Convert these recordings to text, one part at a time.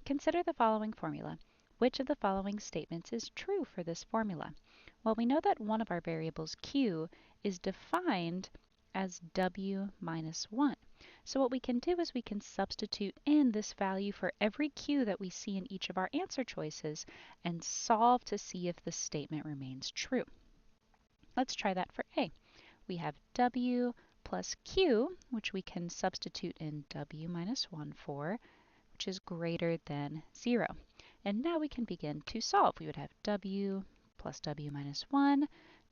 Consider the following formula. Which of the following statements is true for this formula? Well, we know that one of our variables, q, is defined as w minus 1. So what we can do is we can substitute in this value for every q that we see in each of our answer choices and solve to see if the statement remains true. Let's try that for A. We have w plus q, which we can substitute in w minus 1 for, which is greater than 0. And now we can begin to solve. We would have w plus w minus 1.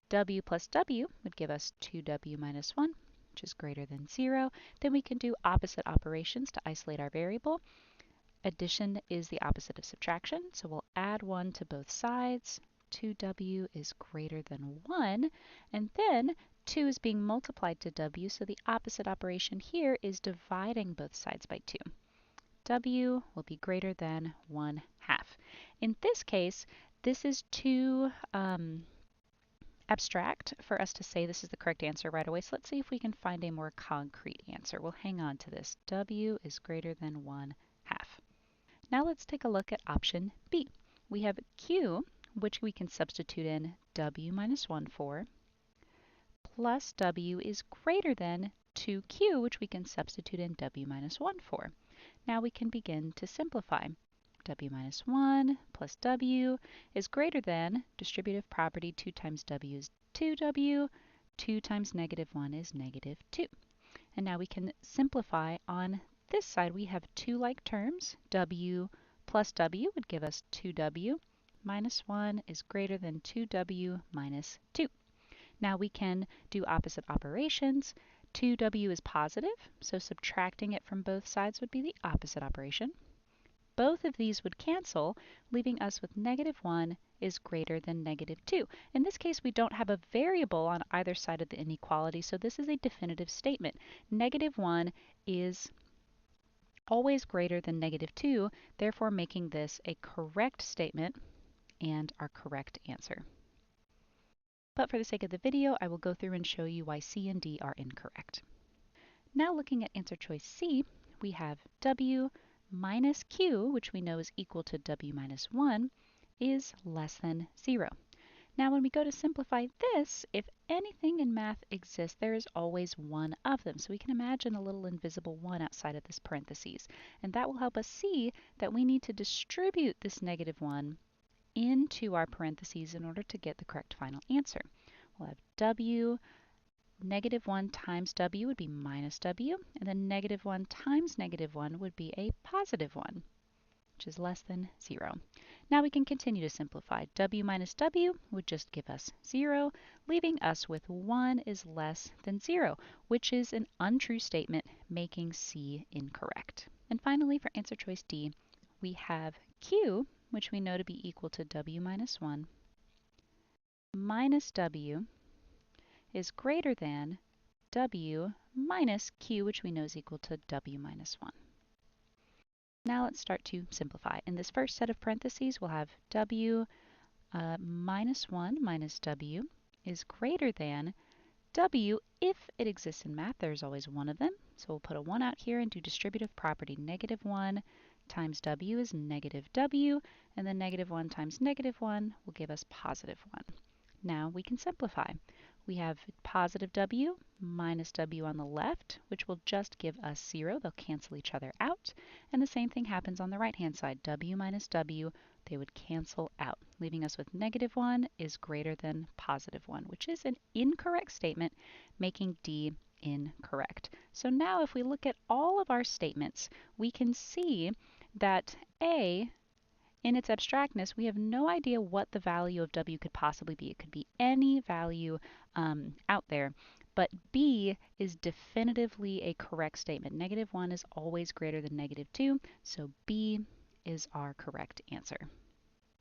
W plus w would give us 2w minus 1, which is greater than 0. Then we can do opposite operations to isolate our variable. Addition is the opposite of subtraction, so we'll add 1 to both sides. 2w is greater than 1, and then 2 is being multiplied to w, so the opposite operation here is dividing both sides by 2. W will be greater than 1/2. In this case, this is too abstract for us to say this is the correct answer right away, so let's see if we can find a more concrete answer. We'll hang on to this. W is greater than 1/2. Now let's take a look at option B. We have Q, which we can substitute in w minus 1 for, plus w is greater than 2q, which we can substitute in w minus 1 for. Now we can begin to simplify. W minus 1 plus w is greater than distributive property 2 times w is 2w, 2 times negative 1 is negative 2. And now we can simplify on this side. We have two like terms. W plus w would give us 2w minus 1 is greater than 2w minus 2. Now we can do opposite operations. 2w is positive, so subtracting it from both sides would be the opposite operation. Both of these would cancel, leaving us with negative 1 is greater than negative 2. In this case, we don't have a variable on either side of the inequality, so this is a definitive statement. Negative 1 is always greater than negative 2, therefore making this a correct statement and our correct answer. But for the sake of the video, I will go through and show you why C and D are incorrect. Now looking at answer choice C, we have w minus q, which we know is equal to w minus 1, is less than 0. Now when we go to simplify this, if anything in math exists, there is always one of them. So we can imagine a little invisible 1 outside of this parentheses. And that will help us see that we need to distribute this negative 1 into our parentheses in order to get the correct final answer. We'll have w, negative 1 times w would be minus w, and then negative 1 times negative 1 would be a positive 1, which is less than 0. Now we can continue to simplify. W minus w would just give us 0, leaving us with 1 is less than 0, which is an untrue statement, making C incorrect. And finally, for answer choice D, we have q, which we know to be equal to w minus 1, minus w is greater than w minus q, which we know is equal to w minus 1. Now let's start to simplify. In this first set of parentheses, we'll have w minus 1 minus w is greater than w. If it exists in math, there's always one of them. So we'll put a 1 out here and do distributive property. Negative 1 times w is negative w, and then negative 1 times negative 1 will give us positive 1. Now we can simplify. We have positive w minus w on the left, which will just give us 0. They'll cancel each other out. And the same thing happens on the right-hand side. W minus w, they would cancel out, leaving us with negative 1 is greater than positive 1, which is an incorrect statement, making D incorrect. So now if we look at all of our statements, we can see that A, in its abstractness, we have no idea what the value of w could possibly be. It could be any value out there. But B is definitively a correct statement. Negative 1 is always greater than negative 2, so B is our correct answer.